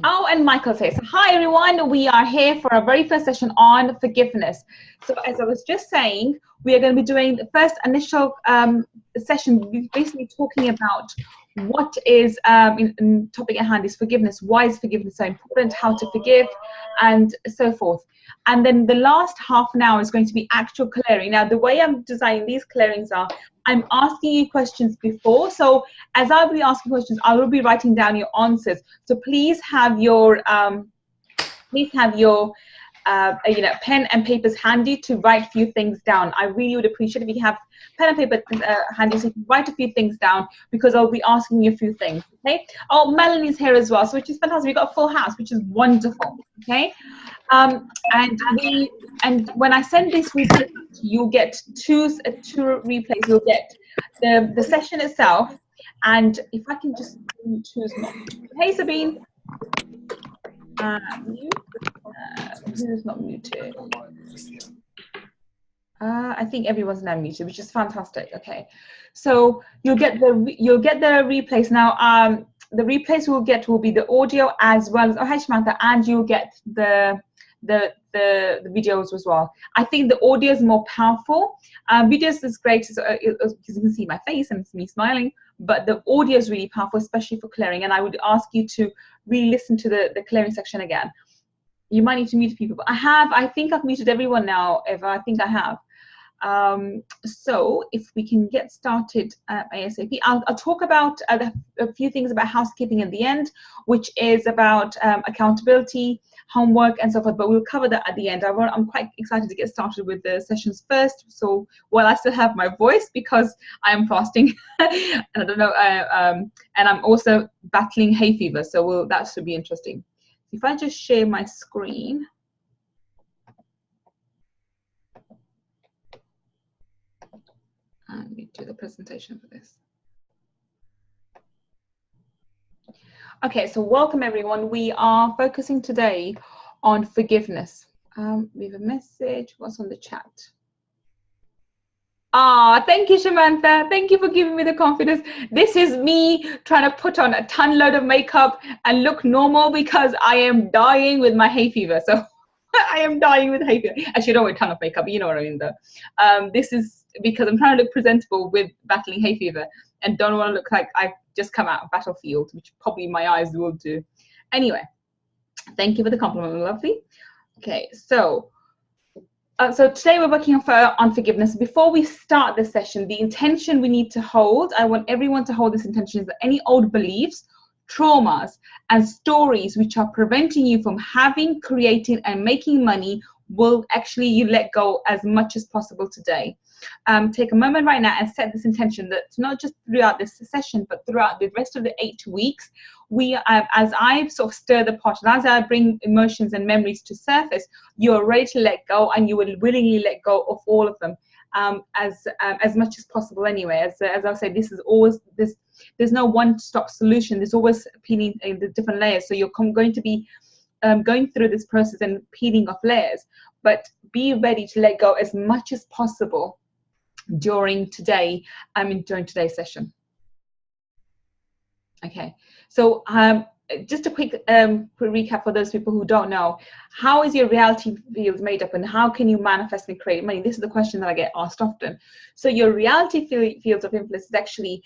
Oh, and Michael says, hi everyone, we are here for our very first session on forgiveness. So as I was just saying, we are going to be doing the first initial session, basically talking about what is, in topic at hand is forgiveness. Why is forgiveness so important? How to forgive, and so forth. And then the last half an hour is going to be actual clearing. Now, the way I'm designing these clearings are, I'm asking you questions before. So as I'll be asking questions, I will be writing down your answers. So please have your, pen and papers handy to write a few things down. I really would appreciate if you have pen and paper handy so you can write a few things down, because I'll be asking you a few things, okay? Oh, Melanie's here as well, so which is fantastic. We've got a full house, which is wonderful, okay? And when I send this replay, you'll get two replays. You'll get the session itself, and if I can just choose not. Hey Sabine, mute. Who's not muted? I think everyone's now muted, which is fantastic. Okay, so you'll get the replays now. The replays we'll get will be the audio as well as hi Samantha, and you'll get the videos as well. I think the audio is more powerful. Videos is great because you can see my face and it's me smiling, but the audio is really powerful, especially for clearing. And I would ask you to really listen to the clearing section again. You might need to mute people, but I think I've muted everyone now, Eva. I think I have. So if we can get started ASAP, I'll talk about a few things about housekeeping at the end, which is about accountability, homework, and so forth, but we'll cover that at the end. I'm quite excited to get started with the sessions first, so while I still have my voice, because I am fasting, and I don't know, and I'm also battling hay fever, so that should be interesting. If I just share my screen. Let me do the presentation for this. Okay, so welcome everyone. We are focusing today on forgiveness. We have a message. What's on the chat? Thank you, Samantha. Thank you for giving me the confidence. This is me trying to put on a ton load of makeup and look normal because I am dying with my hay fever. So I am dying with hay fever. Actually, I don't wear a ton of makeup, but you know what I mean though. This is because I'm trying to look presentable with battling hay fever and don't want to look like I've just come out of battlefield, which probably my eyes will do. Anyway, thank you for the compliment, lovely. Okay, so today we're working on forgiveness. Before we start the session, the intention we need to hold, I want everyone to hold this intention, is that any old beliefs, traumas, and stories which are preventing you from having, creating, and making money will actually you let go as much as possible today. Take a moment right now and set this intention that not just throughout this session, but throughout the rest of the 8 weeks, as I sort of stir the pot and as I bring emotions and memories to surface, you're ready to let go, and you will willingly let go of all of them as much as possible. Anyway, as I say, this is always this. There's no one-stop solution. There's always peeling in the different layers. So you're going to be going through this process and peeling off layers, but be ready to let go as much as possible during today's session. Okay, so just a quick recap for those people who don't know. How is your reality field made up, and how can you manifest and create money? This is the question that I get asked often. So your reality fields of influence is actually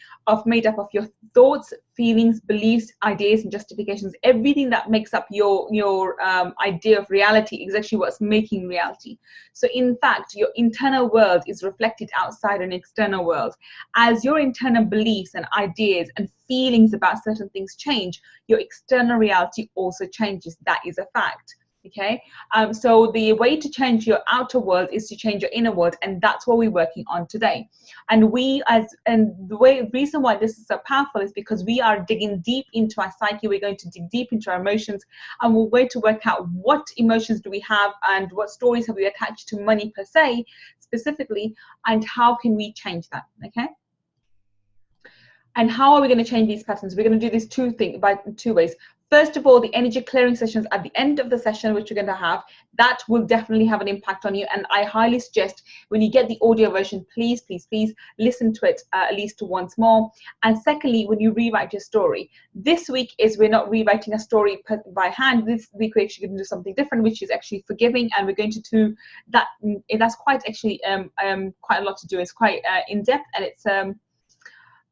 made up of your thoughts, feelings, beliefs, ideas, and justifications. Everything that makes up your idea of reality is actually what's making reality. So in fact, your internal world is reflected outside an external world. As your internal beliefs and ideas and feelings about certain things change, your external reality also changes. That is a fact. Okay, so the way to change your outer world is to change your inner world, and that's what we're working on today. And the reason why this is so powerful is because we are digging deep into our psyche. We're going to dig deep into our emotions, and we're going to work out what emotions do we have and what stories have we attached to money per se specifically, and how can we change that. Okay, and how are we going to change these patterns? We're going to do this by two ways. First of all, the energy clearing sessions at the end of the session, which you're going to have, that will definitely have an impact on you. And I highly suggest when you get the audio version, please, please, please listen to it at least once more. And secondly, when you rewrite your story, this week we're not rewriting a story by hand. This week we're actually going to do something different, which is actually forgiving, and we're going to do that. That's quite actually quite a lot to do. It's quite in depth, and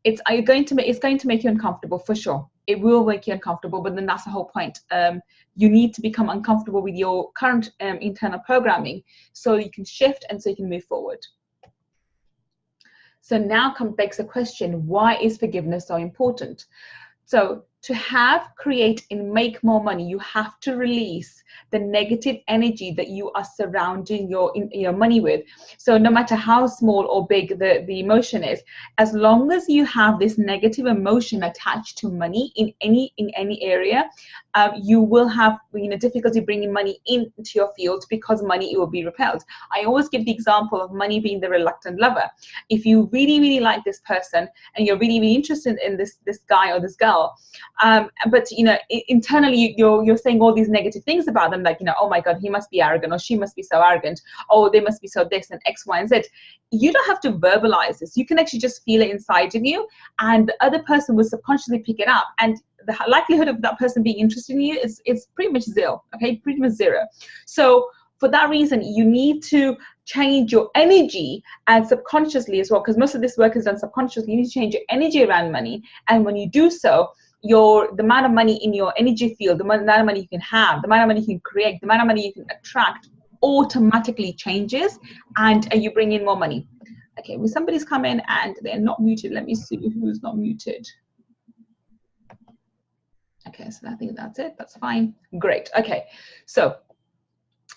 it's going to make you uncomfortable for sure. It will make you uncomfortable, but then that's the whole point. You need to become uncomfortable with your current internal programming so you can shift and so you can move forward. So now begs the question, why is forgiveness so important? So to have, create, and make more money, you have to release the negative energy that you are surrounding your money with. So no matter how small or big the emotion is, as long as you have this negative emotion attached to money in any area, you will have difficulty bringing money into your field, because money will be repelled. I always give the example of money being the reluctant lover. If you really, really like this person and you're really, really interested in this guy or this girl, but internally you're saying all these negative things about them, like, oh my God, he must be arrogant, or she must be so arrogant, oh, they must be so this, and X, Y, and Z. You don't have to verbalize this. You can actually just feel it inside of you, and the other person will subconsciously pick it up, and the likelihood of that person being interested in you is pretty much zero. Okay, pretty much zero. So for that reason, you need to change your energy, and subconsciously as well, because most of this work is done subconsciously. You need to change your energy around money, and when you do so, the amount of money in your energy field, the amount of money you can have, the amount of money you can create, the amount of money you can attract automatically changes, and you bring in more money. Okay, well, somebody's come in and they're not muted. Let me see who's not muted. Okay, so I think that's it. That's fine. Great. Okay, so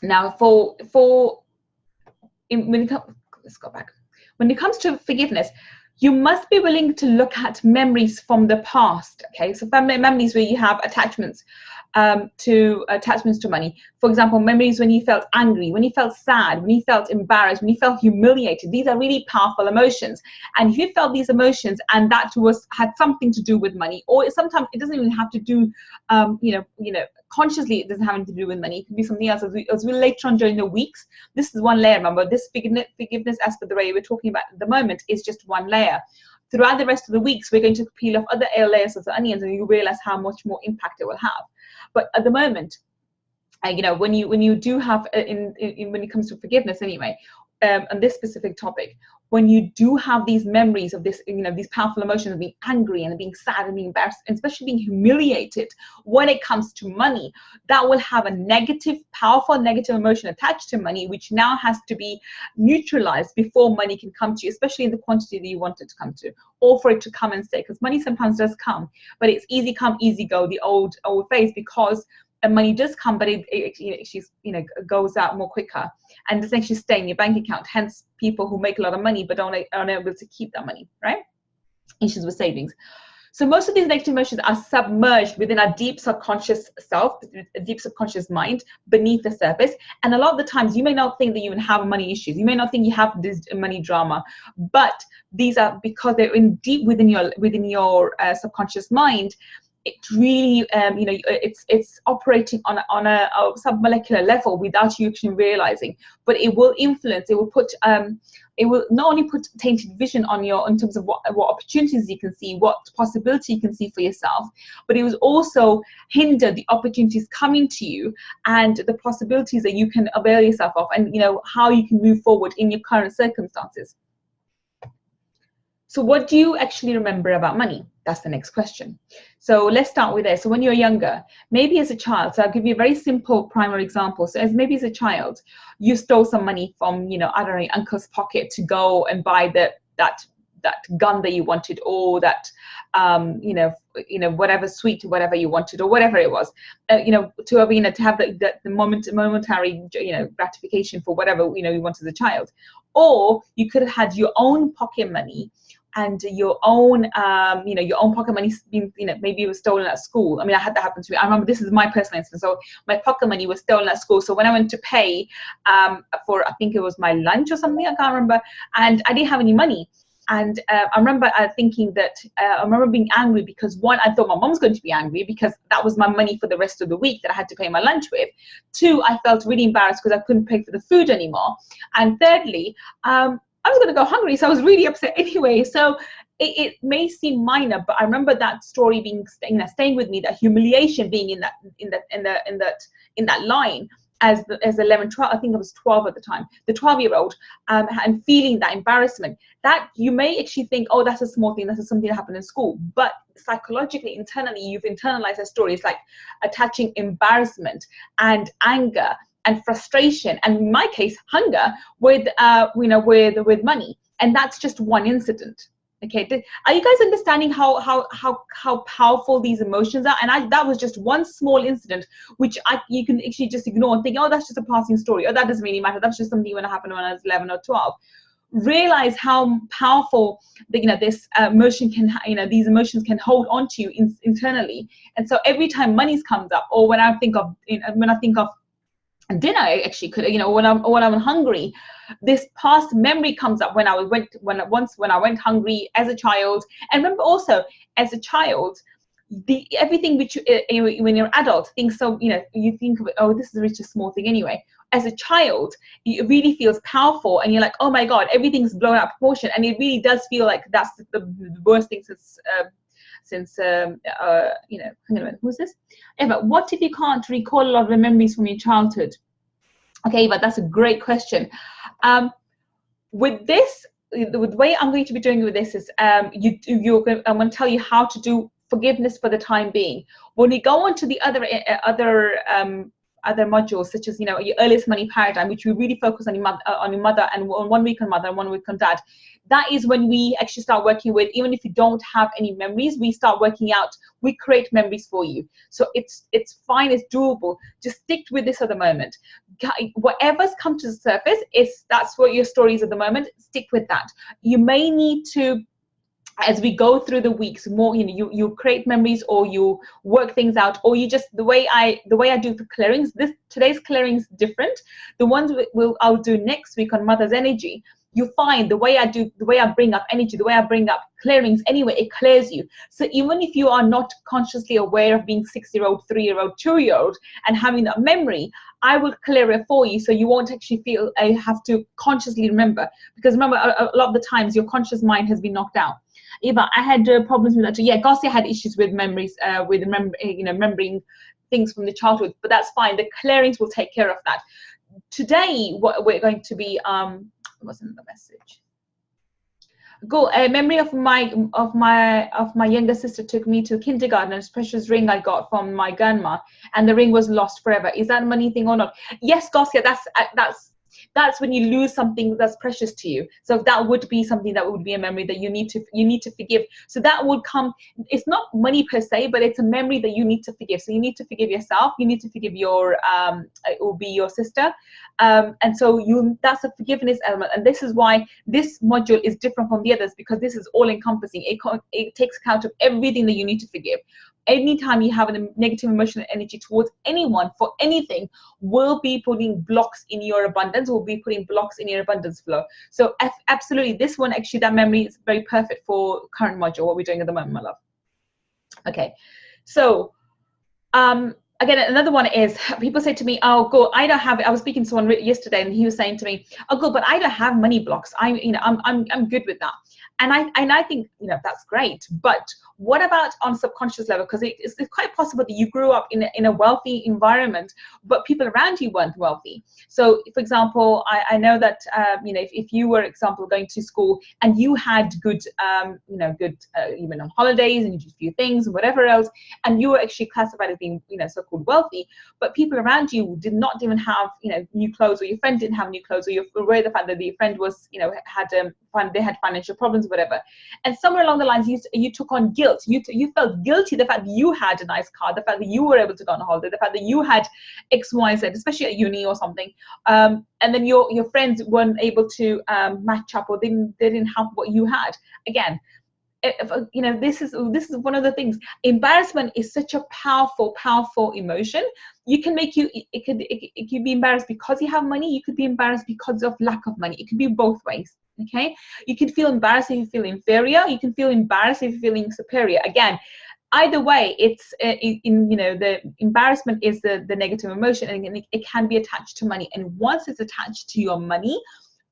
now let's go back. When it comes to forgiveness, you must be willing to look at memories from the past. Okay, so family memories where you have attachments to money. For example, memories when you felt angry, when you felt sad, when you felt embarrassed, when you felt humiliated. These are really powerful emotions. And if you felt these emotions and that had something to do with money, or sometimes it doesn't even have to do, consciously, it doesn't have anything to do with money. It could be something else. As we later on during the weeks, this is one layer. Remember, this forgiveness, as for the way we're talking about at the moment, is just one layer. Throughout the rest of the weeks, we're going to peel off other layers of the onions, and you realize how much more impact it will have. But at the moment, when you do have, when it comes to forgiveness anyway, on this specific topic, when you do have these memories of this, these powerful emotions of being angry and being sad and being embarrassed, and especially being humiliated when it comes to money, that will have a powerful negative emotion attached to money, which now has to be neutralized before money can come to you, especially in the quantity that you want it to come to, or for it to come and stay, because money sometimes does come, but it's easy come, easy go, the old phrase, because money does come, but it goes out more quicker, and doesn't actually stay in your bank account. Hence, people who make a lot of money but aren't able to keep that money, right? Issues with savings. So most of these negative emotions are submerged within our deep subconscious self, a deep subconscious mind beneath the surface. And a lot of the times, you may not think that you even have money issues. You may not think you have this money drama, but these are because they're deep within your subconscious mind. It really, it's operating on a submolecular level without you actually realizing. But it will influence. It will not only put tainted vision on in terms of what opportunities you can see, what possibility you can see for yourself. But it will also hinder the opportunities coming to you and the possibilities that you can avail yourself of, and how you can move forward in your current circumstances. So what do you actually remember about money? That's the next question. So let's start with this. So when you're younger, maybe as a child, so I'll give you a very simple primary example. So maybe as a child, you stole some money from, I don't know, your uncle's pocket to go and buy that gun that you wanted, or that, whatever sweet, whatever you wanted, or whatever it was, to have the momentary, gratification for whatever, you wanted as a child. Or you could have had your own pocket money, and your own, your own pocket money being, maybe it was stolen at school. I mean, I had that happen to me. I remember, this is my personal instance. So my pocket money was stolen at school. So when I went to pay for, I think it was my lunch or something, I can't remember, and I didn't have any money. And I remember thinking that, I remember being angry because, one, I thought my mom's going to be angry because that was my money for the rest of the week that I had to pay my lunch with. Two, I felt really embarrassed because I couldn't pay for the food anymore. And thirdly, I was going to go hungry, so I was really upset anyway. So it may seem minor, but I remember that story being, staying with me, that humiliation being in that line as 11, 12, I think I was 12 at the time, the 12-year-old, and feeling that embarrassment. That you may actually think, oh, that's a small thing, that's something that happened in school, but psychologically, internally, you've internalized that story. It's like attaching embarrassment and anger and frustration, and in my case, hunger, with with money. And that's just one incident. Okay, are you guys understanding how powerful these emotions are? And that was just one small incident, which you can actually just ignore and think, oh, that's just a passing story, or that doesn't really matter, that's just something when it happened when I was 11 or 12. Realize how powerful this emotion can, these emotions can hold on to you internally. And so every time money comes up, or when I think of dinner, actually, could, when I'm hungry, this past memory comes up when I went hungry as a child. And remember also, as a child, everything which when you're an adult, things, so you think of it, oh, this is just a small thing anyway. As a child, it really feels powerful, and you're like, oh my god, everything's blown out of proportion, and it really does feel like that's the worst thing since hang on a minute, who's this? Eva, what if you can't recall a lot of the memories from your childhood? Okay, Eva, that's a great question. With this, the way I'm going to be doing it with this is, I'm going to tell you how to do forgiveness for the time being. When we go on to the other modules, such as your earliest money paradigm, which we really focus on your mother, and on 1 week on mother and 1 week on dad, that is when we actually start working with, even if you don't have any memories, we start working out, we create memories for you. So it's fine, it's doable. Just stick with this at the moment. Whatever's come to the surface, that's what your story is at the moment. Stick with that. You may need to, as we go through the weeks, more, you create memories, or you work things out, or you just, the way I do the clearings, today's clearings different. The ones I'll do next week on mother's energy, you find the way I bring up energy, the way I bring up clearings anyway, it clears you. So even if you are not consciously aware of being 6-year-old, 3-year-old, 2-year-old and having that memory, I will clear it for you, so you won't actually feel I have to consciously remember. Because remember, a lot of the times your conscious mind has been knocked out. Eva, I had problems with that too. Yeah, Garcia had issues with memories, with remembering things from the childhood, but that's fine. The clearings will take care of that. Today, what we're going to be, wasn't the message. Go. A memory of my younger sister took me to kindergarten. It's a precious ring I got from my grandma, and the ring was lost forever. Is that a money thing or not? Yes, Garcia, that's when you lose something that's precious to you. So that would be something that would be a memory that you need to forgive. So that would come, it's not money per se, but it's a memory that you need to forgive. So you need to forgive yourself, you need to forgive your it will be your sister, and so that's a forgiveness element. And this is why this module is different from the others, because this is all encompassing. It takes account of everything that you need to forgive. Anytime you have a negative emotional energy towards anyone for anything, will be putting blocks in your abundance, will be putting blocks in your abundance flow. So absolutely, this one, actually, that memory is very perfect for current module, what we're doing at the moment, my love. Okay, so again, another one is, people say to me, oh, go, I don't have it. I was speaking to someone yesterday, and he was saying to me, oh, go, but I don't have money blocks. I'm good with that. And I think, that's great. But what about on subconscious level? Because it's quite possible that you grew up in a wealthy environment, but people around you weren't wealthy. So, for example, I know that, if you were, example, going to school and you had good, even on holidays, and you did a few things and whatever else, and you were actually classified as being, so-called wealthy, but people around you did not even have, new clothes, or your friend didn't have new clothes, or you're aware of the fact that your friend was, they had financial problems, whatever. And somewhere along the lines, you took on guilt. You felt guilty, the fact that you had a nice car, the fact that you were able to go on a holiday, the fact that you had X, Y, Z, especially at uni or something. And then your friends weren't able to match up, or they didn't have what you had. Again, this is one of the things. Embarrassment is such a powerful emotion. It could be embarrassed because you have money. You could be embarrassed because of lack of money. It could be both ways. Okay, you can feel embarrassed if you feel inferior. You can feel embarrassed if you're feeling superior. Again, either way, it's the embarrassment is the negative emotion, and it can be attached to money. And once it's attached to your money,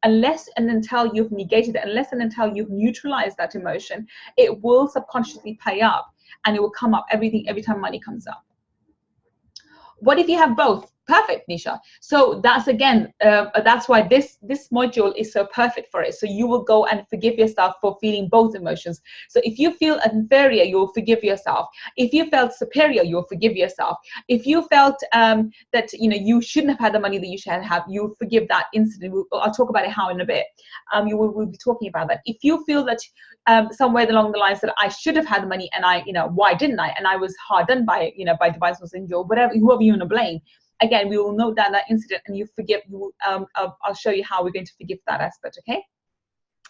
unless and until you've negated it, unless and until you've neutralized that emotion, it will subconsciously play up, and it will come up every time money comes up. What if you have both? Perfect, Nisha. So that's again, that's why this module is so perfect for it. So you will go and forgive yourself for feeling both emotions. So if you feel inferior, you will forgive yourself. If you felt superior, you will forgive yourself. If you felt that you shouldn't have had the money that you should have, you forgive that instantly. I'll talk about it how in a bit. We'll be talking about that. If you feel that somewhere along the lines that I should have had the money and why didn't I? And I was hard done by by device was injured, whatever, whoever you want to blame. Again, we will note that incident, and you forgive. I'll show you how we're going to forgive that aspect. Okay.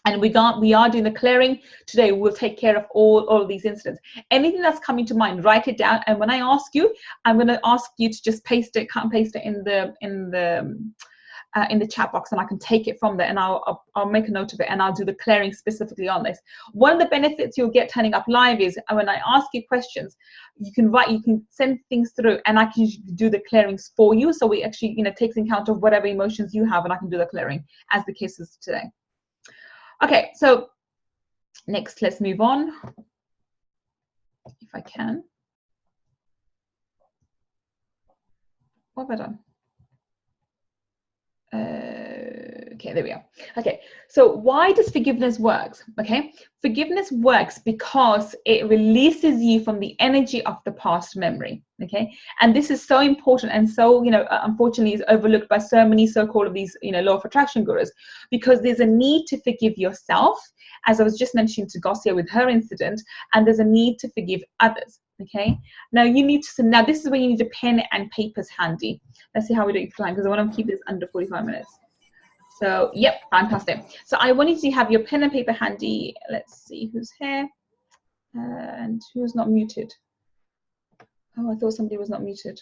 And we are doing the clearing today. We'll take care of all of these incidents. Anything that's coming to mind, write it down. And when I ask you, I'm going to ask you to just cut and paste it in the chat box, and I can take it from there, and I'll make a note of it, and I'll do the clearing specifically on this. One of the benefits you'll get turning up live is when I ask you questions, you can send things through, and I can do the clearings for you. So we actually takes into account of whatever emotions you have, and I can do the clearing as the case is today. Okay, so next, let's move on, if I can. What have I done? Okay, there we are. Okay, so why does forgiveness work? Okay, forgiveness works because it releases you from the energy of the past memory. Okay, and this is so important, and so unfortunately is overlooked by so many so-called of these law of attraction gurus, because there's a need to forgive yourself, as I was just mentioning to Gosia with her incident, and there's a need to forgive others. Okay, now now this is where you need a pen and papers handy. Let's see how we're doing for time, because I want to keep this under 45 minutes. So yep, fantastic. So I want you to have your pen and paper handy. Let's see who's here and who's not muted. Oh, I thought somebody was not muted.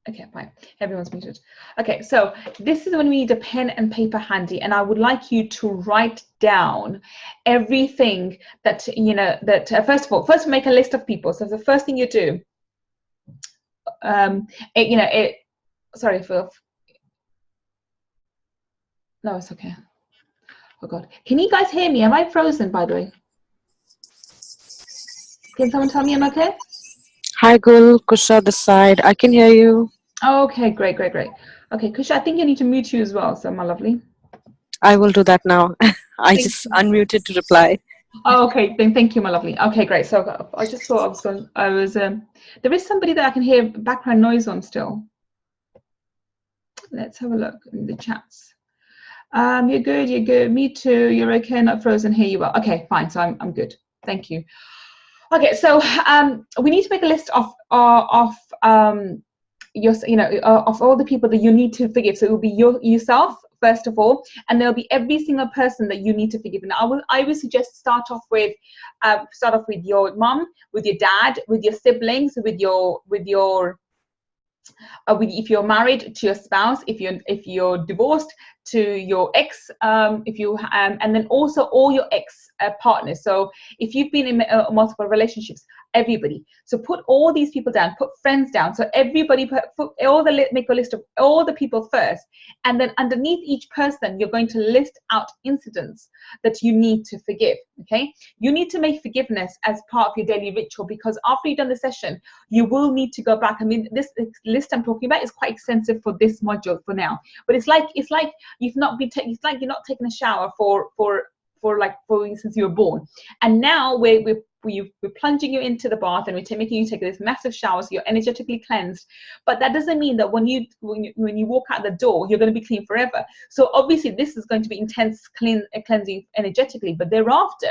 Okay, fine. Everyone's muted. Okay, so this is when we need a pen and paper handy, and I would like you to write down everything that first make a list of people. So the first thing you do, sorry for. No, it's okay. Oh God, can you guys hear me? Am I frozen, by the way? Can someone tell me I'm okay? Hi, Gul. Kusha this side. I can hear you. Oh, okay, great. Okay, Kusha, I think I need to mute you as well, so my lovely. I will do that now. I just unmuted to reply. Oh, okay, then thank you, my lovely. Okay, great. So I just thought there is somebody that I can hear background noise on still. Let's have a look in the chats. You're good. Me too. You're okay. Not frozen. Here you are. Okay, fine. So I'm good. Thank you. Okay, so we need to make a list of all the people that you need to forgive. So it will be yourself first of all, and there'll be every single person that you need to forgive. And I would suggest start off with your mom, with your dad, with your siblings, if you're married, to your spouse, if you're divorced, to your ex, and then also all your ex partners. So if you've been in multiple relationships, everybody. So put all these people down, put friends down. So everybody make a list of all the people first, and then underneath each person, you're going to list out incidents that you need to forgive. Okay, you need to make forgiveness as part of your daily ritual, because after you've done the session, you will need to go back. I mean, this list I'm talking about is quite extensive for this module for now, but it's like you've not been it's like you're not taking a shower for instance you were born, and now we're plunging you into the bath, and we're making you take this massive shower so you're energetically cleansed. But that doesn't mean that when you walk out the door, you're going to be clean forever. So obviously this is going to be intense cleansing energetically, but thereafter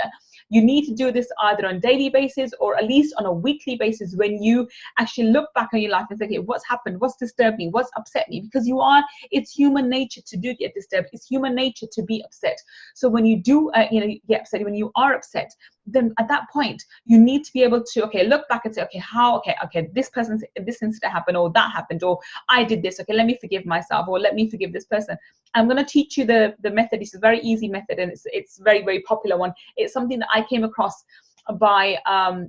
you need to do this either on a daily basis or at least on a weekly basis, when you actually look back on your life and say, okay, what's happened, what's disturbed me, what's upset me? Because it's human nature to get disturbed, it's human nature to be upset. So when you do get upset, when you are upset, then at that point, you need to be able to, okay, look back and say, okay, this incident happened, or that happened, or I did this. Okay, let me forgive myself, or let me forgive this person. I'm going to teach you the method. It's a very easy method, and it's very, very popular one. It's something that I came across by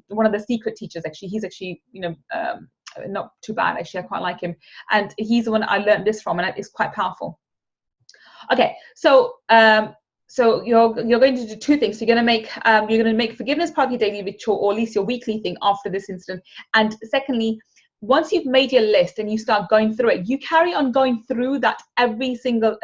one of the secret teachers. Actually, he's actually, not too bad. Actually, I quite like him, and he's the one I learned this from, and it's quite powerful. Okay, so you're going to do two things. You're going to make forgiveness part of your daily ritual, or at least your weekly thing after this incident. And secondly, once you've made your list and you start going through it, you carry on going through that every single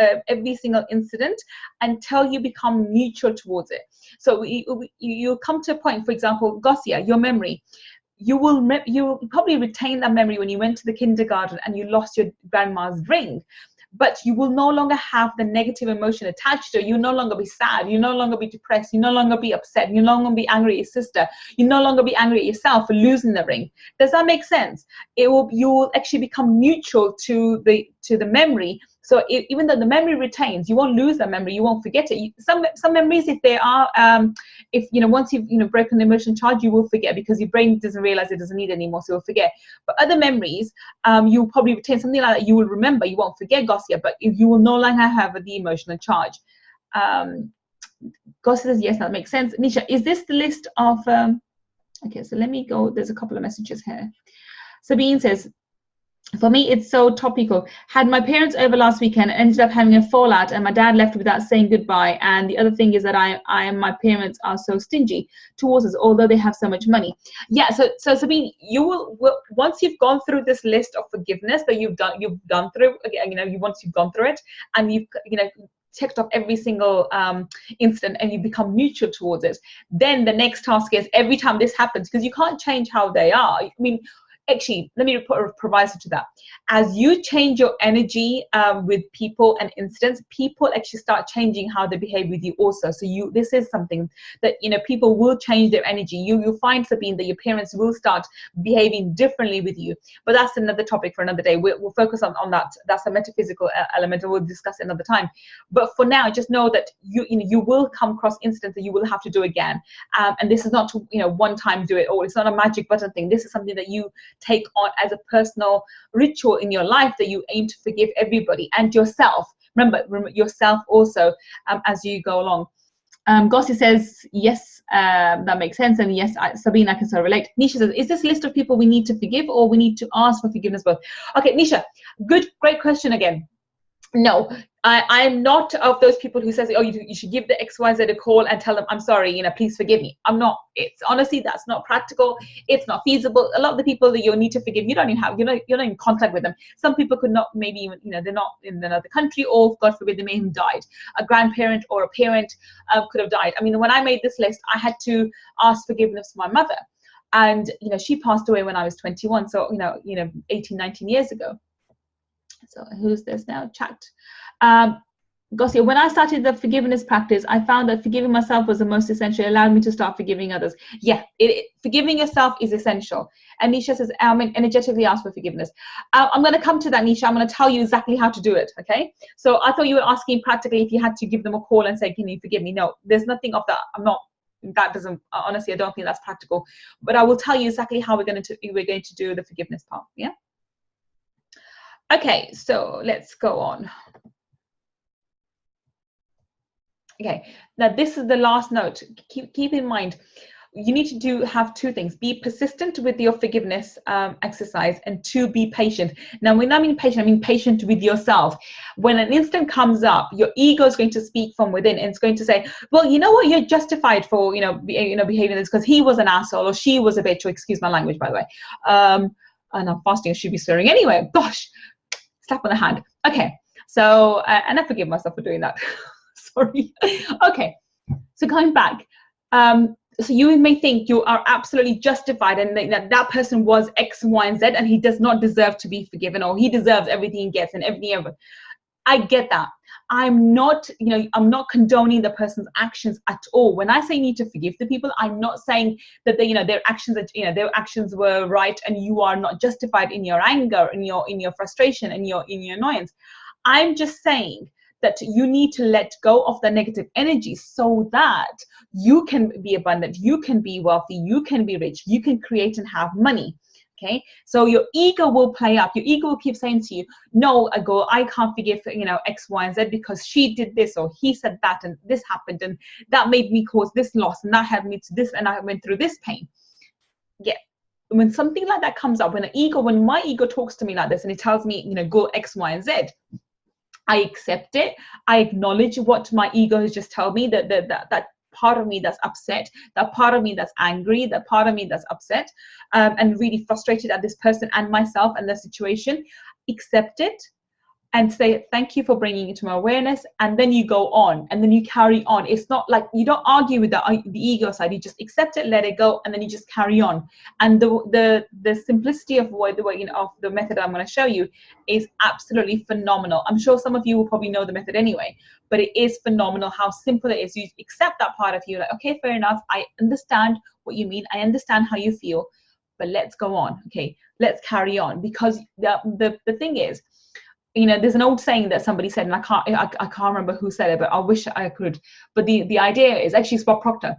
incident until you become neutral towards it. So you come to a point, for example, Gosia, your memory. You will probably retain that memory when you went to the kindergarten and you lost your grandma's ring. But you will no longer have the negative emotion attached to it. You'll no longer be sad. You'll no longer be depressed. You'll no longer be upset. You'll no longer be angry at your sister. You'll no longer be angry at yourself for losing the ring. Does that make sense? You will actually become neutral to the memory. So even though the memory retains, you won't lose that memory. You won't forget it. Some memories, if they are, once you've broken the emotion charge, you will forget, because your brain doesn't realize it doesn't need it anymore, so you'll forget. But other memories, you'll probably retain. Something like that you will remember. You won't forget, Gosia, but you will no longer have the emotional charge. Gosia says yes, that makes sense. Nisha, is this the list of? Okay, so let me go. There's a couple of messages here. Sabine says, for me, it's so topical. Had my parents over last weekend, ended up having a fallout, and my dad left without saying goodbye. And the other thing is that I and my parents are so stingy towards us, although they have so much money. Yeah. So Sabine, you will once you've gone through this list of forgiveness that you've done through, once you've gone through it, and you've checked off every single incident, and you become neutral towards it. Then the next task is, every time this happens, because you can't change how they are. I mean, actually, let me put a proviso to that. As you change your energy with people and incidents, people actually start changing how they behave with you also. So this is something that, people will change their energy. You'll find, Sabine, that your parents will start behaving differently with you. But that's another topic for another day. We'll focus on that. That's a metaphysical element, and we'll discuss it another time. But for now, just know that you will come across incidents that you will have to do again. And this is not to, one time do it, or it's not a magic button thing. This is something that you take on as a personal ritual in your life, that you aim to forgive everybody and yourself. Remember yourself also, as you go along. Gossi says yes, that makes sense, and yes, Sabine, I can sort of relate. Nisha says, is this a list of people we need to forgive, or we need to ask for forgiveness both? Okay, Nisha, great question again. No, I'm not of those people who says, oh, you should give the XYZ a call and tell them, I'm sorry, please forgive me. I'm not. It's honestly, that's not practical. It's not feasible. A lot of the people that you'll need to forgive, you don't even have, you're not in contact with them. Some people could not, maybe even, they're not in another country, or God forbid, they may have died. A grandparent or a parent could have died. I mean, when I made this list, I had to ask forgiveness for my mother. And, she passed away when I was 21. So, 18, 19 years ago. So who's this now? Chat. Gosia, when I started the forgiveness practice, I found that forgiving myself was the most essential. It allowed me to start forgiving others. Yeah, forgiving yourself is essential. And Nisha says, energetically ask for forgiveness. I'm going to come to that, Nisha. I'm going to tell you exactly how to do it, okay? So I thought you were asking practically if you had to give them a call and say, can you forgive me? No, there's nothing of that. That doesn't, honestly, I don't think that's practical. But I will tell you exactly how we're going to do the forgiveness part, yeah? Okay, so let's go on. Okay, now this is the last note. Keep in mind, you need to have two things. Be persistent with your forgiveness exercise, and two, be patient. Now, when I mean patient, I mean patient with yourself. When an incident comes up, your ego is going to speak from within, and it's going to say, well, you know what, you're justified for, behaving this because he was an asshole or she was a bitch, or excuse my language, by the way. And I'm fasting, I should be swearing anyway. Gosh. Slap on the hand. Okay, so, and I forgive myself for doing that. Sorry. Okay, so coming back, so you may think you are absolutely justified, and that person was X, Y, and Z, and he does not deserve to be forgiven, or he deserves everything he gets and everything ever. I get that. I'm not condoning the person's actions at all. When I say you need to forgive the people, I'm not saying that their actions were right and you are not justified in your anger, in your frustration, and in your annoyance. I'm just saying that you need to let go of the negative energy so that you can be abundant, you can be wealthy, you can be rich, you can create and have money. Okay, so your ego will play up. Your ego will keep saying to you, no, I can't forgive, X, Y, and Z because she did this or he said that and this happened and that made me cause this loss and that had me to this and I went through this pain. Yeah. When something like that comes up, when my ego talks to me like this and it tells me, go X, Y, and Z, I accept it. I acknowledge what my ego has just told me, that part of me that's upset, that part of me that's angry, that part of me that's upset, and really frustrated at this person and myself and the situation. Accept it and say, thank you for bringing it to my awareness. And then you go on and then you carry on. It's not like you don't argue with the ego side. You just accept it, let it go, and then you just carry on. And the simplicity of of the method I'm going to show you is absolutely phenomenal. I'm sure some of you will probably know the method anyway, but it is phenomenal how simple it is. You accept that part of you, like, okay, fair enough. I understand what you mean. I understand how you feel, but let's go on. Okay, let's carry on. Because the thing is, there's an old saying that somebody said, and I can't remember who said it, but I wish I could. But the idea is actually it's Bob Proctor.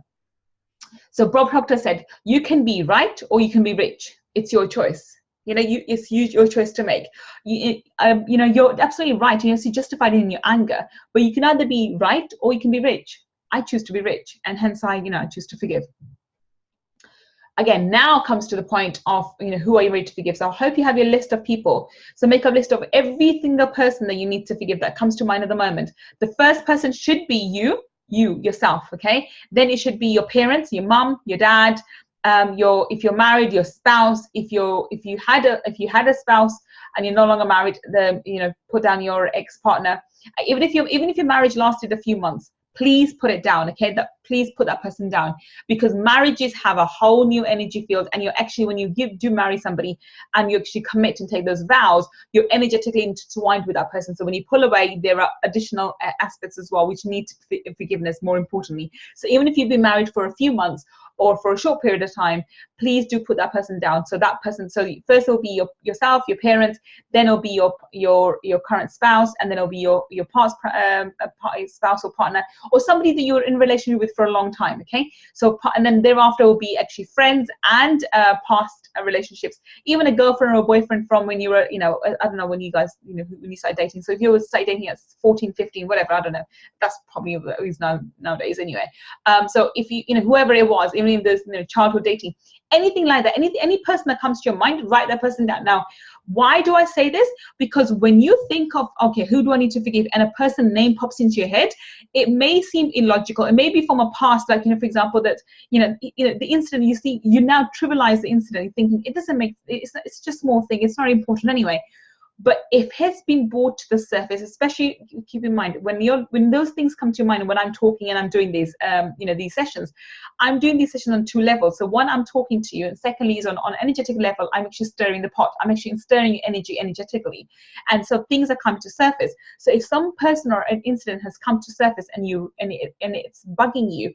So Bob Proctor said, you can be right or you can be rich. It's your choice. It's your choice to make. You're absolutely right. So you justify it in your anger, but you can either be right or you can be rich. I choose to be rich, and hence I choose to forgive. Again, now comes to the point of, who are you ready to forgive? So I hope you have your list of people. So make a list of every single person that you need to forgive that comes to mind at the moment. The first person should be yourself, okay? Then it should be your parents, your mom, your dad, if you're married, your spouse. If you had a spouse and you're no longer married, put down your ex-partner. Even if your marriage lasted a few months, please put it down, okay? Please put that person down, because marriages have a whole new energy field, and you're actually, when you do marry somebody and you actually commit and take those vows, you're energetically intertwined with that person. So when you pull away, there are additional aspects as well which need forgiveness, more importantly. So even if you've been married for a few months or for a short period of time, please do put that person down. So that person, so first it'll be yourself, your parents, then it'll be your current spouse, and then it'll be your past spouse or partner, or somebody that you're in relationship with for a long time, okay? So, and then thereafter will be actually friends and past relationships, even a girlfriend or a boyfriend from when you were, I don't know, when you guys, when you started dating. So if you were dating at 14, 15, whatever, I don't know, that's probably what it is nowadays anyway. So if whoever it was, even if there's childhood dating, anything like that, any person that comes to your mind, write that person down. Now, why do I say this? Because when you think of, okay, who do I need to forgive, and a person name pops into your head, it may seem illogical. It may be from a past, like, for example, that, the incident you see, you now trivialize the incident, you're thinking, it's just a small thing, it's not important anyway. But if it's been brought to the surface, especially keep in mind when those things come to your mind, and when I'm talking and I'm doing these, these sessions, I'm doing these sessions on two levels. So one, I'm talking to you, and secondly is on energetic level, I'm actually stirring the pot. I'm actually stirring energy energetically, and so things are coming to surface. So if some person or an incident has come to surface and it's bugging you,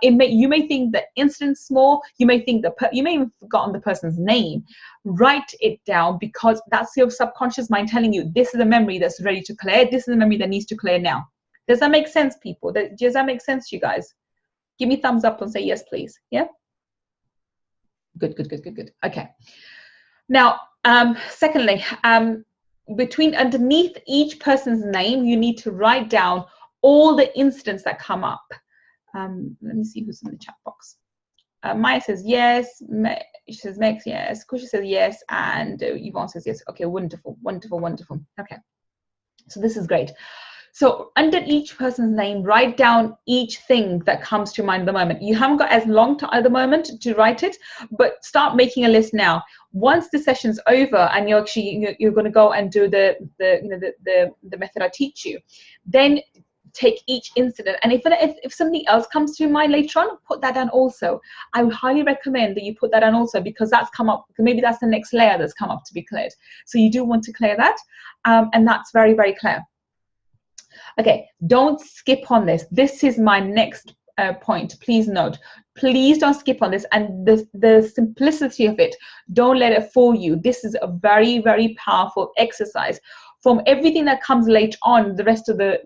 you may think the incident's small. You may think you may have forgotten the person's name. Write it down, because that's your subconscious mind telling you, this is a memory that's ready to clear. This is a memory that needs to clear now. Does that make sense, people? Does that make sense to you guys? Give me thumbs up and say yes, please. Yeah? Good. Okay. Now, secondly, underneath each person's name, you need to write down all the incidents that come up. Let me see who's in the chat box. Maya says yes. She says Mex, yes. Kusha says yes, and Yvonne says yes. Okay, wonderful. Okay, so this is great. So under each person's name, write down each thing that comes to mind at the moment. You haven't got as long at the moment to write it, but start making a list now. Once the session's over and you're going to go and do the method I teach you, then take each incident, and if something else comes to mind later on, put that down also. I would highly recommend that you put that down also, because that's come up, maybe that's the next layer that's come up to be cleared. So you do want to clear that, and that's very, very clear. Okay, don't skip on this. This is my next point. Please note, please don't skip on this, and the simplicity of it, don't let it fool you. This is a very, very powerful exercise from everything that comes later on, the rest of the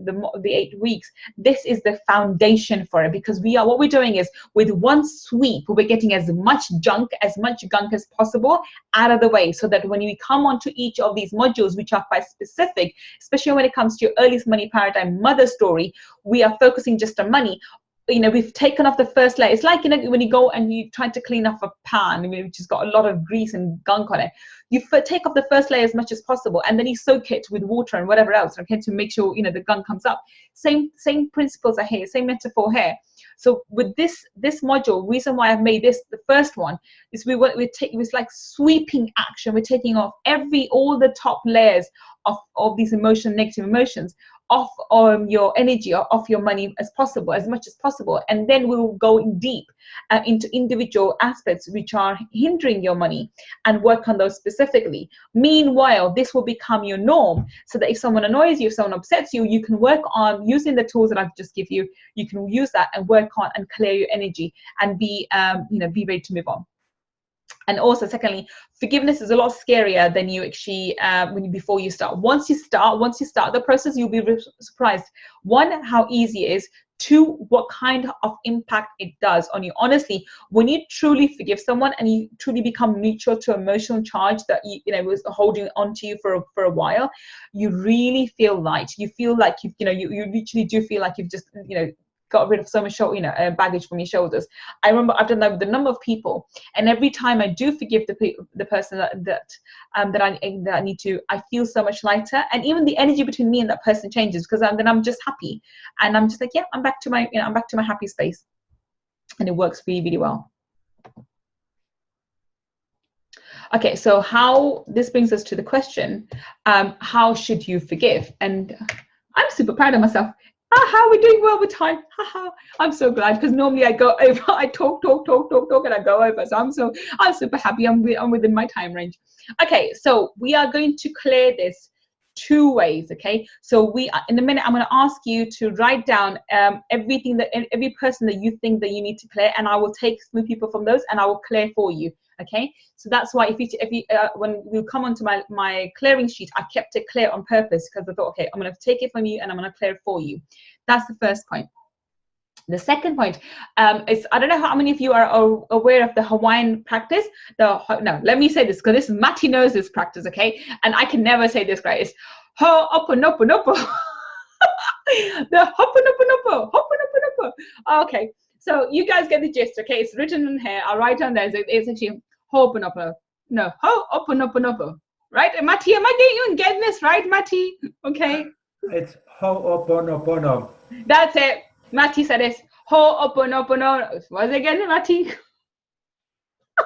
8 weeks, this is the foundation for it, because what we're doing is, with one sweep, we're getting as much gunk as possible out of the way, so that when we come onto each of these modules, which are quite specific, especially when it comes to your earliest money paradigm mother story, we are focusing just on money. We've taken off the first layer. It's like, when you go and you try to clean off a pan, which has got a lot of grease and gunk on it. You take off the first layer as much as possible, and then you soak it with water and whatever else, okay, to make sure, the gunk comes up. Same principles are here, same metaphor here. So with this module, reason why I've made this the first one is it was like sweeping action. We're taking off all the top layers of these negative emotions, off your energy, or off your money as much as possible, and then we'll go in deep into individual aspects which are hindering your money, and work on those specifically. Meanwhile, this will become your norm, so that if someone annoys you, if someone upsets you, you can work on using the tools that I've just give you. You can use that and work on and clear your energy, and be ready to move on. And also, secondly, forgiveness is a lot scarier than you actually before you start. Once you start the process, you'll be surprised. One, how easy it is. Two, what kind of impact it does on you. Honestly, when you truly forgive someone and you truly become neutral to emotional charge that was holding on to you for a while, you really feel light. You feel like you literally do feel like you've just got rid of so much baggage from your shoulders. I remember I've done that with a number of people, and every time I do forgive the person that I need to, I feel so much lighter, and even the energy between me and that person changes, because then I'm just happy, and I'm just like, yeah, I'm back to my happy space, and it works really, really well. Okay, so this brings us to the question, how should you forgive? And I'm super proud of myself. How we're doing well with time. I'm so glad, because normally I go over, I talk, and I go over. So I'm super happy. I'm within my time range. Okay, so we are going to clear this 2 ways. Okay, so in a minute I'm going to ask you to write down every person that you think that you need to clear, and I will take some people from those and I will clear for you. Okay, so that's why when we come onto my clearing sheet, I kept it clear on purpose, because I thought, okay, I'm going to take it from you and I'm going to clear it for you. That's the first point. The second point is, I don't know how many of you are aware of the Hawaiian practice. Let me say this, because Matti knows this practice, okay? And I can never say this right. It's ho'oponoponopo. The ho'oponoponopo. Okay, so you guys get the gist, okay? It's written in here. I'll write down there. It's actually ho'oponopono. No, ho'oponoponopo. Right, Matti? Am I getting this right, Matti? Okay. It's ho'oponopono. That's it. Matti said it. Ho'oponopono. What is it again, Matti?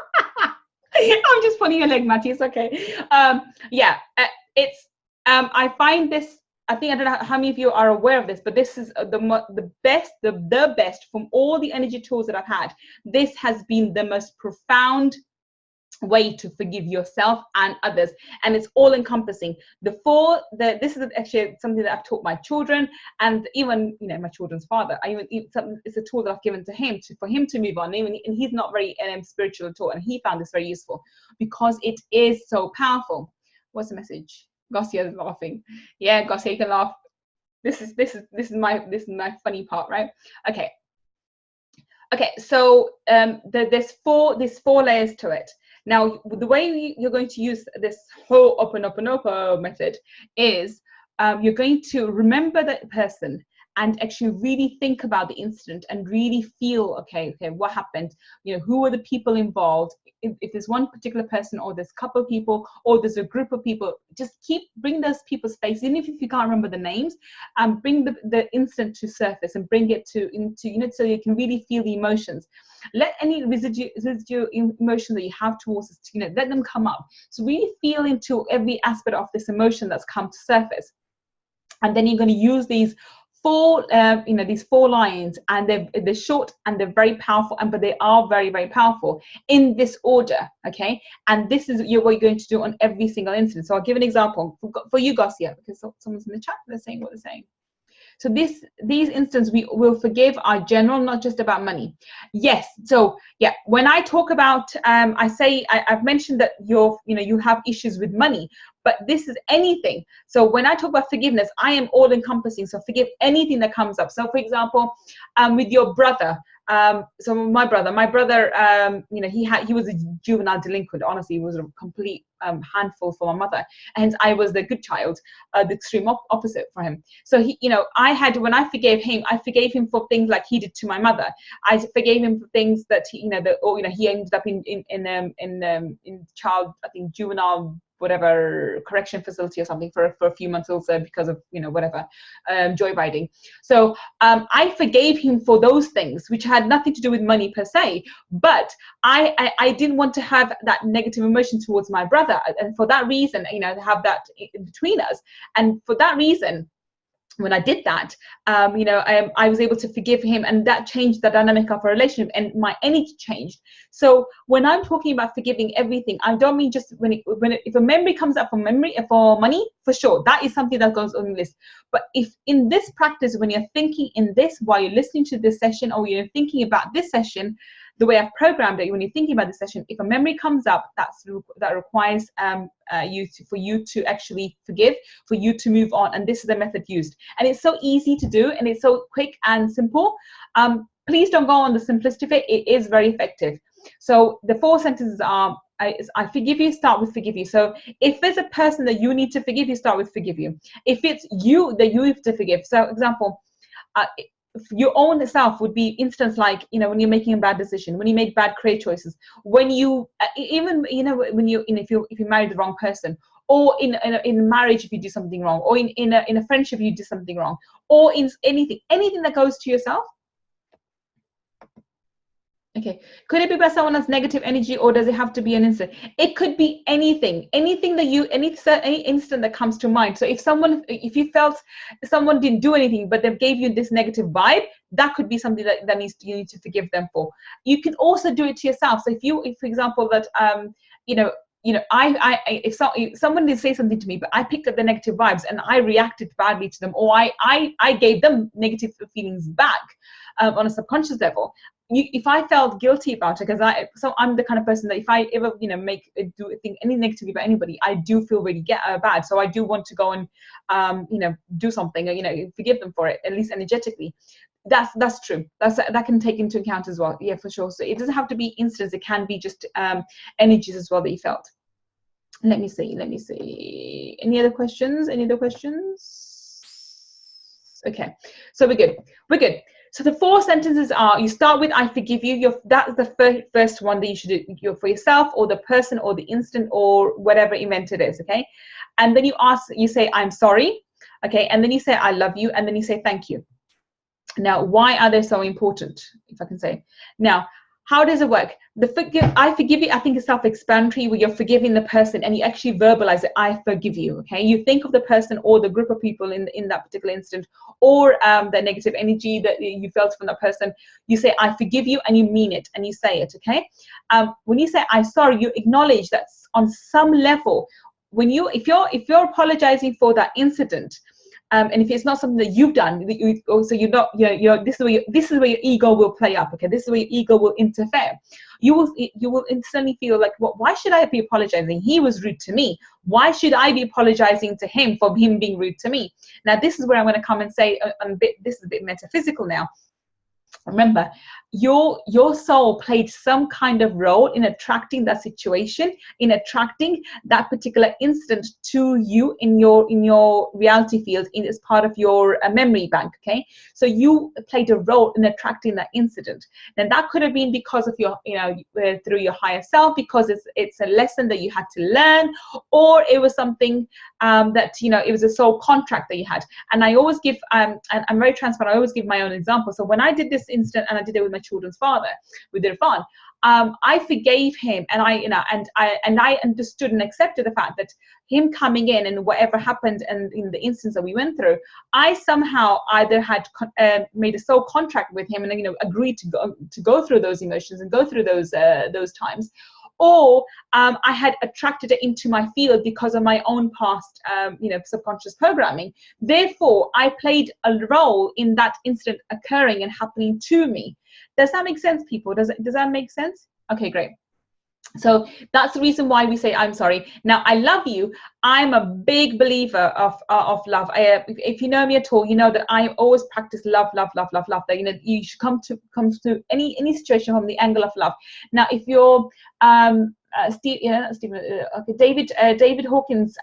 I'm just pulling your leg, Matti. It's okay. I find this. I don't know how many of you are aware of this, but this is the best from all the energy tools that I've had. This has been the most profound way to forgive yourself and others, and it's all encompassing. This is actually something that I've taught my children, and even my children's father. It's a tool that I've given to him for him to move on. And he's not very spiritual at all, and he found this very useful because it is so powerful. What's the message? Garcia is laughing. Yeah, Garcia, you can laugh. This is my funny part, right? Okay. So there's 4 layers to it. Now, the way you're going to use this ho'oponopono method is you're going to remember that person and actually really think about the incident and really feel, okay, what happened? Who were the people involved? If there's one particular person, or there's a couple of people, or there's a group of people, just bring those people's face, even if you can't remember the names, and bring the incident to surface and bring it into so you can really feel the emotions. Let any residual emotion that you have towards this, let them come up. So really feel into every aspect of this emotion that's come to surface. And then you're going to use these 4 lines, and they're short and they're very powerful, but they are very, very powerful in this order. Okay, and this is what you're going to do on every single incident. So I'll give an example for you, Garcia, because someone's in the chat, they're saying what they're saying. So these instances we will forgive are general, not just about money. Yes. So yeah, when I talk about, I've mentioned that you have issues with money, but this is anything. So when I talk about forgiveness, I am all encompassing. So forgive anything that comes up. So for example, with your brother, so my brother, you know, he was a juvenile delinquent. Honestly, he was a complete handful for my mother, and I was the good child, the extreme opposite for him. So he, you know, when I forgave him for things like he did to my mother. I forgave him for things that he, you know, he ended up in child, I think, juvenile whatever correction facility or something for a few months also because of, you know, whatever, joyriding. So I forgave him for those things which had nothing to do with money per se, but I didn't want to have that negative emotion towards my brother, and for that reason, you know, have that in between us. And for that reason, when I did that, you know, I was able to forgive him, and that changed the dynamic of our relationship, and my energy changed. So when I'm talking about forgiving everything, I don't mean just if a memory comes up for money, for sure, that is something that goes on the list. But if in this practice, when you're thinking in this while you're listening to this session, or you're thinking about this session, the way I've programmed it, when you're thinking about the session, if a memory comes up that requires for you to actually forgive, for you to move on, and this is the method used, and it's so easy to do, and it's so quick and simple. Please don't go on the simplicity of it. It is very effective. So the 4 sentences are: I forgive you, start with forgive you. So if there's a person that you need to forgive, you start with forgive you. If it's you that you have to forgive, so example, your own self would be instance like, you know, when you're making a bad decision, when you make bad career choices, when you even, you know, when you, if you marry the wrong person, or in marriage if you do something wrong, or in a friendship you do something wrong, or in anything that goes to yourself. Okay, could it be by someone else's negative energy, or does it have to be an instant? It could be anything that any instant that comes to mind. So if you felt someone didn't do anything, but they gave you this negative vibe, that could be something that you need to forgive them for. You can also do it to yourself. So if for example, that you know, if someone did say something to me, but I picked up the negative vibes and I reacted badly to them, or I gave them negative feelings back on a subconscious level. If I felt guilty about it, because I'm the kind of person that if I ever, you know, think any negativity about anybody, I do feel really bad. So I do want to go and you know, do something, or, you know, forgive them for it, at least energetically. That's true. That can take into account as well. Yeah, for sure. So it doesn't have to be instants. It can be just energies as well that you felt. Let me see. Any other questions? Okay, so we're good. So the 4 sentences are: you start with I forgive you. That's the first one that you should do for yourself, or the person, or the instant, or whatever event it is. Okay, and then you say I'm sorry. Okay, and then you say I love you, and then you say thank you. Now, why are they so important? If I can say now. How does it work? I forgive you, I think it's self-explanatory, where you're forgiving the person and you actually verbalize it. I forgive you. Okay, you think of the person or the group of people in that particular instant, or the negative energy that you felt from that person. You say I forgive you, and you mean it, and you say it. Okay, when you say I'm sorry, you acknowledge that on some level, if you're apologizing for that incident. And if it's not something that you've done, this is where your ego will play up. Okay, this is where your ego will interfere. You will instantly feel like, well, why should I be apologizing? He was rude to me. Why should I be apologizing to him for him being rude to me? Now, this is where I'm going to come and say this is a bit metaphysical now. Remember, your soul played some kind of role in attracting that situation, in attracting that particular incident to you in your reality field, as part of your memory bank. Okay, so you played a role in attracting that incident. And that could have been because of your, through your higher self, because it's a lesson that you had to learn, or it was something that it was a soul contract that you had. And I always give, and I'm very transparent, I always give my own example. So when I did this incident, and I did it with my children's father, with Irfan, I forgave him, and I understood and accepted the fact that him coming in and whatever happened, and in the instance that we went through, I somehow either had made a soul contract with him, and agreed to go through those emotions and go through those times, or I had attracted it into my field because of my own past, subconscious programming. Therefore, I played a role in that incident occurring and happening to me. Does that make sense, people? Does that make sense? Okay, great. So that's the reason why we say I'm sorry. Now, I love you. I'm a big believer of love. If you know me at all, you know that I always practice love, love, love, love, love. That, you know, you should come to any situation from the angle of love. Now, if you're David Hawkins'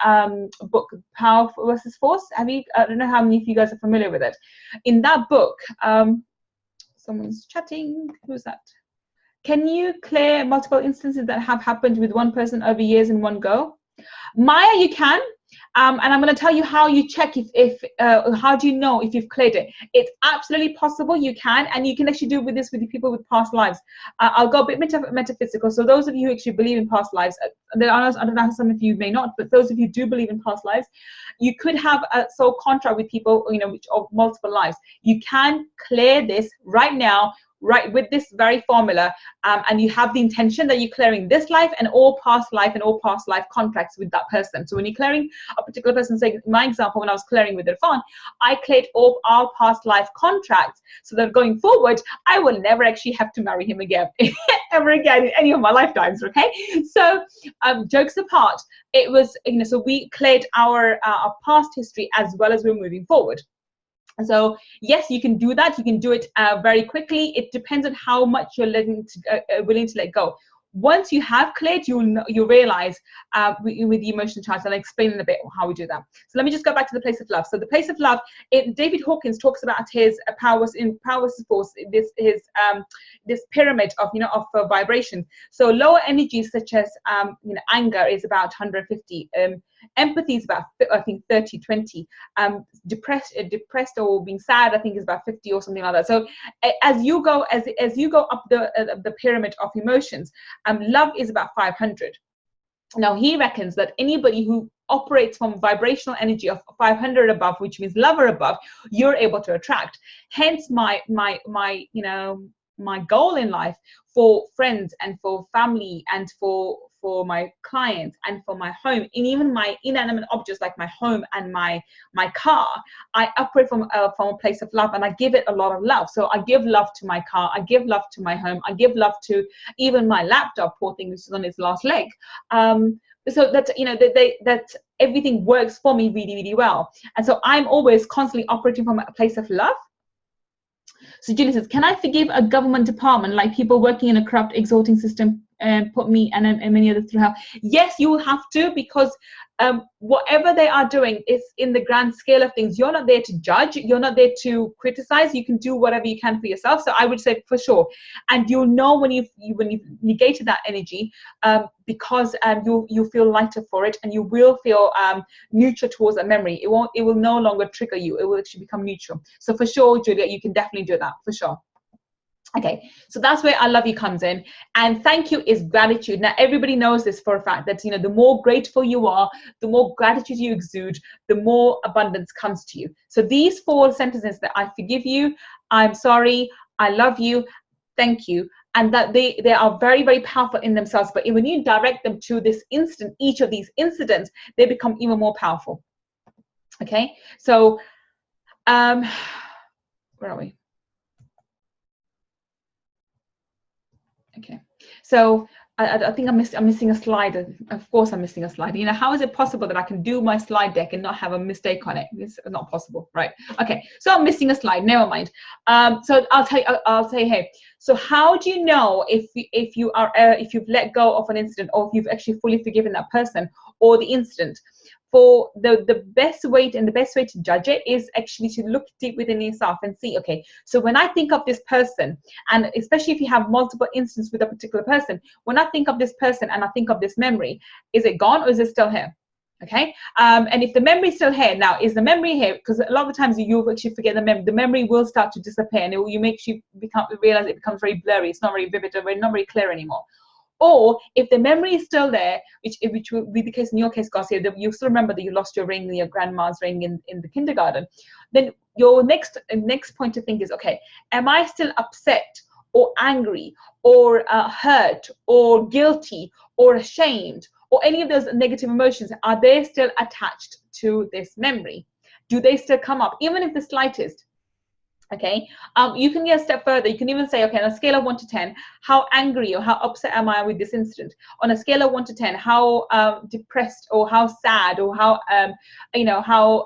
book Power versus Force. Have you? I don't know how many of you guys are familiar with it. In that book, someone's chatting. Who's that? Can you clear multiple instances that have happened with one person over years in one go? Maya, you can. And I'm going to tell you how you check how do you know if you've cleared it. It's absolutely possible. You can, and you can actually do with the people with past lives. I'll go a bit metaphysical. So those of you who actually believe in past lives, I don't know, some of you may not, but those of you who do believe in past lives, you could have a soul contract with people, you know, which of multiple lives. You can clear this right now, right, with this very formula, and you have the intention that you're clearing this life and all past life contracts with that person. So when you're clearing a particular person, say in my example, when I was clearing with Irfan, I cleared all our past life contracts so that going forward, I will never actually have to marry him again, ever again in any of my lifetimes, okay? So jokes apart, it was, you know, so we cleared our past history as well as we're moving forward. So yes, you can do that. You can do it very quickly. It depends on how much you're willing to let go. Once you have cleared, you'll realize with the emotional charge, and I'll explain in a bit how we do that. So let me just go back to the place of love. So the place of love, David Hawkins talks about his power versus force, this pyramid of, you know, of vibration. So lower energies such as you know, anger is about 150. Empathy is about, I think, 30, 20. Depressed or being sad, I think, is about 50 or something like that. So as you go up the pyramid of emotions, love is about 500. Now he reckons that anybody who operates from vibrational energy of 500 above, which means love or above, you're able to attract. Hence my you know, my goal in life for friends and for family and for my clients and for my home, and even my inanimate objects like my home and my car, I operate from a place of love, and I give it a lot of love. So I give love to my car, I give love to my home, I give love to even my laptop, poor thing, which is on its last leg. So that, you know, that everything works for me really, really well. And so I'm always constantly operating from a place of love. So Julie says, can I forgive a government department, like people working in a corrupt, extorting system, and put me and many others through hell? Yes, you will have to, because whatever they are doing is in the grand scale of things. You're not there to judge. You're not there to criticize. You can do whatever you can for yourself. So I would say for sure. And you'll know when you've negated that energy, because you'll feel lighter for it, and you will feel neutral towards that memory. It will no longer trigger you. It will actually become neutral. So for sure, Julia, you can definitely do that, for sure. Okay, so that's where I love you comes in. And thank you is gratitude. Now, everybody knows this for a fact, that, you know, the more grateful you are, the more gratitude you exude, the more abundance comes to you. So these 4 sentences, that I forgive you, I'm sorry, I love you, thank you, and that they are very, very powerful in themselves. But when you direct them to this instant, each of these incidents, they become even more powerful. Okay, so where are we? Okay, so I think I'm missing a slide. Of course, I'm missing a slide. You know, how is it possible that I can do my slide deck and not have a mistake on it? It's not possible, right? Okay, so I'm missing a slide. Never mind. So I'll say, hey. So how do you know if you've let go of an incident, or if you've actually fully forgiven that person or the incident? For the best way to judge it is actually to look deep within yourself and see, okay, so when I think of this person, and especially if you have multiple instances with a particular person, when I think of this person and I think of this memory, is it gone or is it still here? Okay, and if the memory is still here, now is the memory here? Because a lot of the times you actually forget the memory will start to disappear, and you realize it becomes very blurry. It's not very vivid, or not very clear anymore. Or if the memory is still there, which will be the case in your case, Garcia, that you still remember that you lost your ring, your grandma's ring in the kindergarten, then your next point to think is, okay, am I still upset or angry or hurt or guilty or ashamed, or any of those negative emotions? Are they still attached to this memory? Do they still come up, even if the slightest? Okay, you can get a step further. You can even say, okay, on a scale of 1 to 10, how angry or how upset am I with this incident? On a scale of 1 to 10, how depressed or how sad or how how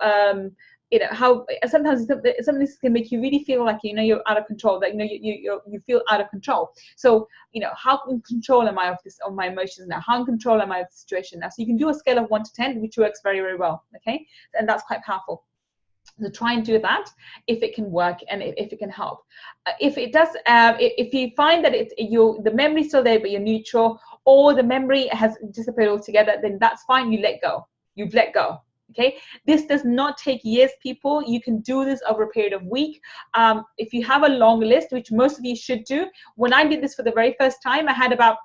sometimes something can make you really feel like you're out of control, that you feel out of control. So how in control am I of my emotions now? How in control am I of the situation now? So you can do a scale of 1 to 10, which works very, very well. Okay, and that's quite powerful. So try and do that if it can work and if it can help. If it does, if you find that the memory's still there but you're neutral, or the memory has disappeared altogether, then that's fine. You let go. You've let go. Okay, this does not take years, people. You can do this over a period of week. If you have a long list, which most of you should do. When I did this for the very first time, I had about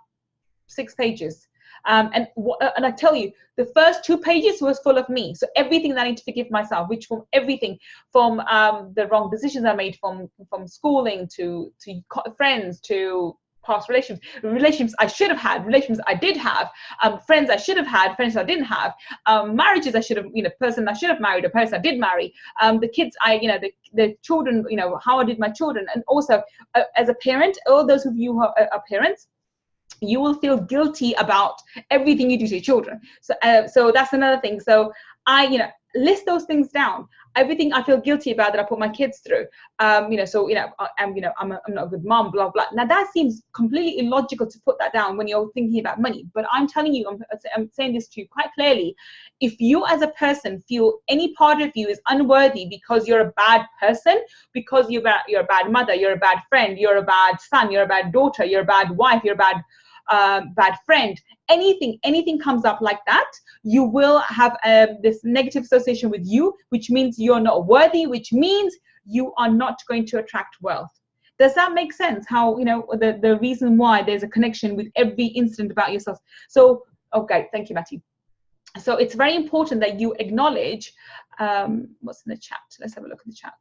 6 pages. And I tell you, the first 2 pages was full of me. So everything that I need to forgive myself, which from everything from the wrong decisions I made, from schooling to friends, to past relationships I should have had, relationships I did have, friends I should have had, friends I didn't have, marriages I should have, person I should have married, a person I did marry, the kids the children, how I did my children. And also as a parent, all those of you who are parents, you will feel guilty about everything you do to your children. So that's another thing. So I list those things down. Everything I feel guilty about that I put my kids through. I'm not a good mom, blah blah. Now that seems completely illogical to put that down when you're thinking about money. But I'm telling you, I'm saying this to you quite clearly. If you as a person feel any part of you is unworthy because you're a bad person, because you're a bad mother, you're a bad friend, you're a bad son, you're a bad daughter, you're a bad wife, you're a bad friend, anything comes up like that, you will have this negative association with you, which means you're not worthy, which means you are not going to attract wealth. Does that make sense? How the reason why there's a connection with every incident about yourself. So okay, thank you, Matthew. So it's very important that you acknowledge what's in the chat. Let's have a look at the chat.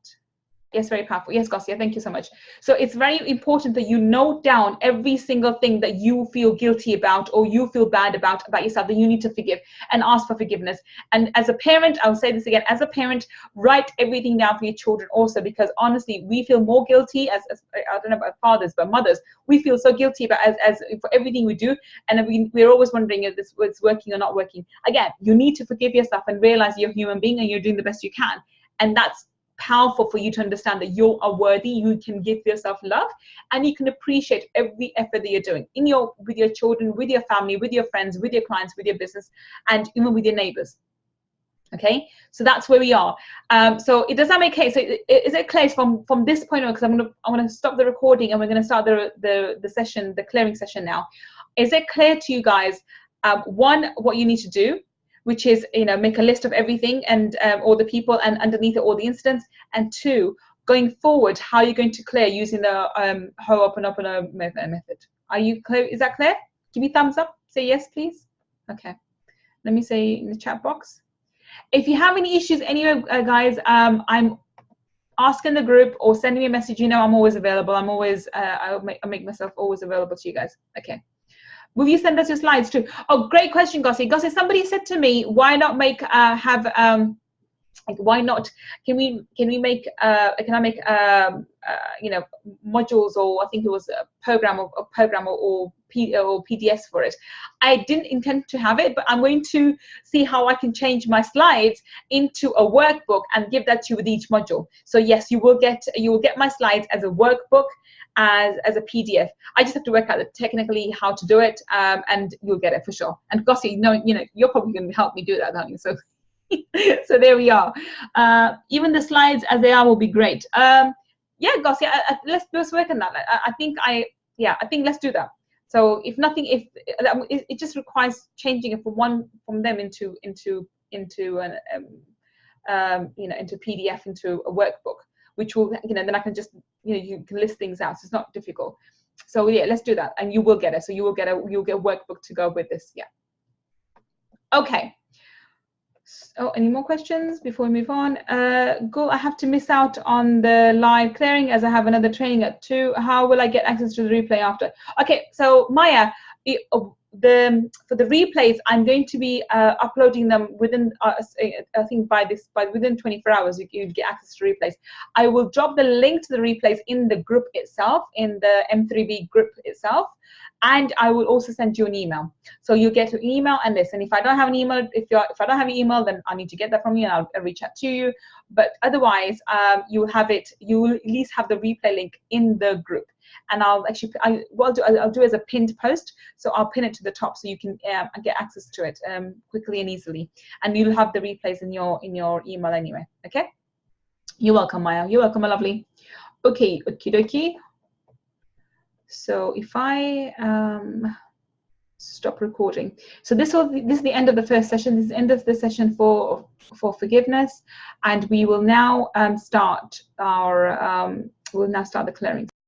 Yes, very powerful. Yes, Gosia, thank you so much. So it's very important that you note down every single thing that you feel guilty about or you feel bad about yourself, that you need to forgive and ask for forgiveness. And as a parent, I'll say this again, as a parent, write everything down for your children also, because honestly, we feel more guilty as I don't know about fathers, but mothers, we feel so guilty about as for everything we do. And we're always wondering if this was working or not working. Again, you need to forgive yourself and realize you're a human being and you're doing the best you can. And that's powerful for you to understand that you are worthy, you can give yourself love, and you can appreciate every effort that you're doing with your children, with your family, with your friends, with your clients, with your business, and even with your neighbors. Okay, so that's where we are. So does that make sense? So is it clear from this point on? Because I'm gonna stop the recording and we're gonna start the session, the clearing session now. Is it clear to you guys? One, what you need to do, which is make a list of everything and all the people, and underneath it all the incidents. And 2, going forward, how you're going to clear using the Ho'oponopono method. Are you clear? Is that clear? Give me thumbs up. Say yes, please. Okay. Let me say in the chat box. If you have any issues anyway, guys, I'm asking the group or sending me a message. I'm always available. I'm always I'll make myself always available to you guys. Okay. Will you send us your slides too? Oh, great question, Gossie. Gossie, somebody said to me, why not make why not? Can I make modules, or I think it was a program or PDFs for it. I didn't intend to have it, but I'm going to see how I can change my slides into a workbook and give that to you with each module. So yes, you will get my slides as a workbook, as a PDF. I just have to work out technically how to do it, and you'll get it for sure. And Gossie, you're probably going to help me do that, aren't you? So so there we are. Even the slides as they are will be great. Yeah, Gossie, let's work on that. I think let's do that. So if nothing, it just requires changing it from them into PDF, into a workbook, which will, then I can just, you can list things out. So it's not difficult. So yeah, let's do that, and you will get it. So you'll get a workbook to go with this. Yeah. Okay. Oh, any more questions before we move on? I have to miss out on the live clearing as I have another training at 2. How will I get access to the replay after? Okay, so Maya, for the replays, I'm going to be uploading them within I think within 24 hours you get access to replays. I will drop the link to the replays in the group itself, in the M3B group itself, and I will also send you an email, so you get an email and this. And if I don't have an email, if I don't have an email, then I need to get that from you, and I'll reach out to you. But otherwise, you will at least have the replay link in the group. And I'll actually, what I'll do as a pinned post, so I'll pin it to the top so you can get access to it quickly and easily. And you'll have the replays in your email anyway. Okay. You're welcome, Maya. You're welcome, my lovely. Okay, okie dokie. So if I stop recording. So this is the end of the first session. This is the end of the session for forgiveness, and we will now start our the clearing.